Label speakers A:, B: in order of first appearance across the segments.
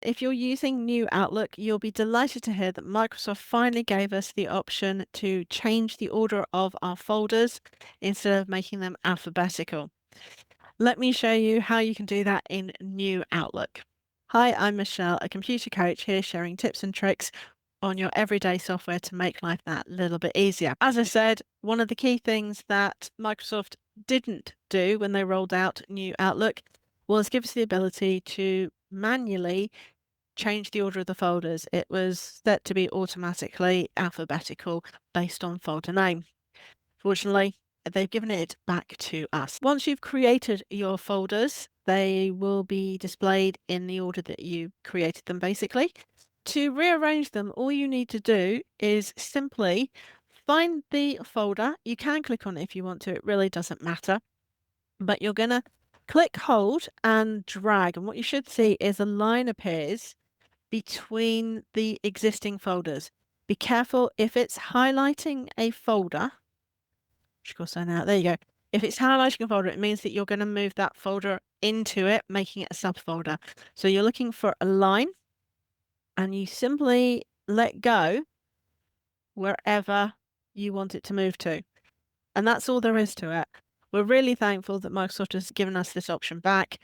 A: If you're using New Outlook, you'll be delighted to hear that Microsoft finally gave us the option to change the order of our folders instead of making them alphabetical. Let me show you how you can do that in New Outlook. Hi, I'm Michelle, a computer coach here sharing tips and tricks on your everyday software to make life that little bit easier. As I said, one of the key things that Microsoft didn't do when they rolled out New Outlook was give us the ability to manually change the order of the folders. It was set to be automatically alphabetical based on folder name. Fortunately, they've given it back to us. Once you've created your folders, they will be displayed in the order that you created them, basically. To rearrange them, all you need to do is simply find the folder. You can click on it if you want to, it really doesn't matter. But you're going to click, hold, and drag. And what you should see is a line appears between the existing folders. Be careful if it's highlighting a folder, which of course I know, there you go. If it's highlighting a folder, it means that you're going to move that folder into it, making it a subfolder. So you're looking for a line and you simply let go wherever you want it to move to. And that's all there is to it. We're really thankful that Microsoft has given us this option back.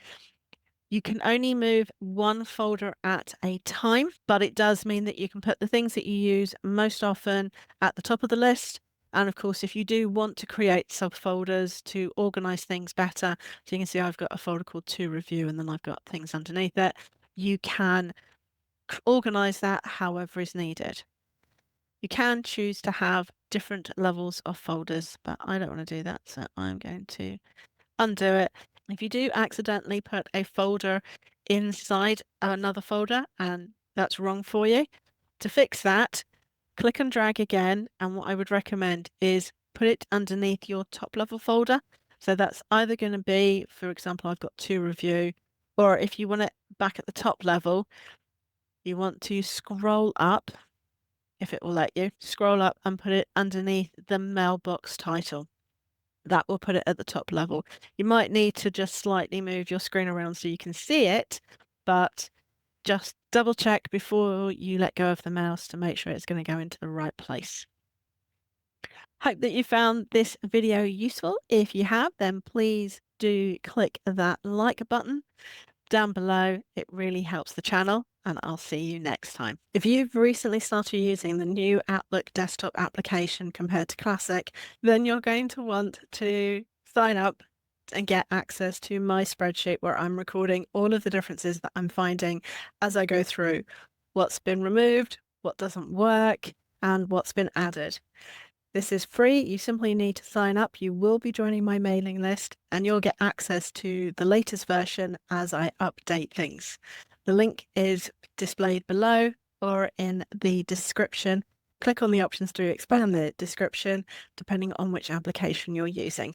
A: You can only move one folder at a time, but it does mean that you can put the things that you use most often at the top of the list. And of course, if you do want to create subfolders to organize things better, so you can see I've got a folder called To Review and then I've got things underneath it, you can organize that however is needed. You can choose to have different levels of folders, but I don't want to do that, so I'm going to undo it. If you do accidentally put a folder inside another folder and that's wrong for you, to fix that, click and drag again. And what I would recommend is put it underneath your top level folder. So that's either going to be, for example, I've got To Review, or if you want it back at the top level, you want to scroll up, if it will let you, scroll up and put it underneath the mailbox title. That will put it at the top level. You might need to just slightly move your screen around so you can see it, but just double check before you let go of the mouse to make sure it's going to go into the right place. Hope that you found this video useful. If you have, then please do click that like button down below. It really helps the channel, and I'll see you next time. If you've recently started using the new Outlook desktop application compared to Classic, then you're going to want to sign up and get access to my spreadsheet where I'm recording all of the differences that I'm finding as I go through what's been removed, what doesn't work, and what's been added. This is free. You simply need to sign up. You will be joining my mailing list and you'll get access to the latest version as I update things. The link is displayed below or in the description. Click on the options to expand the description depending on which application you're using.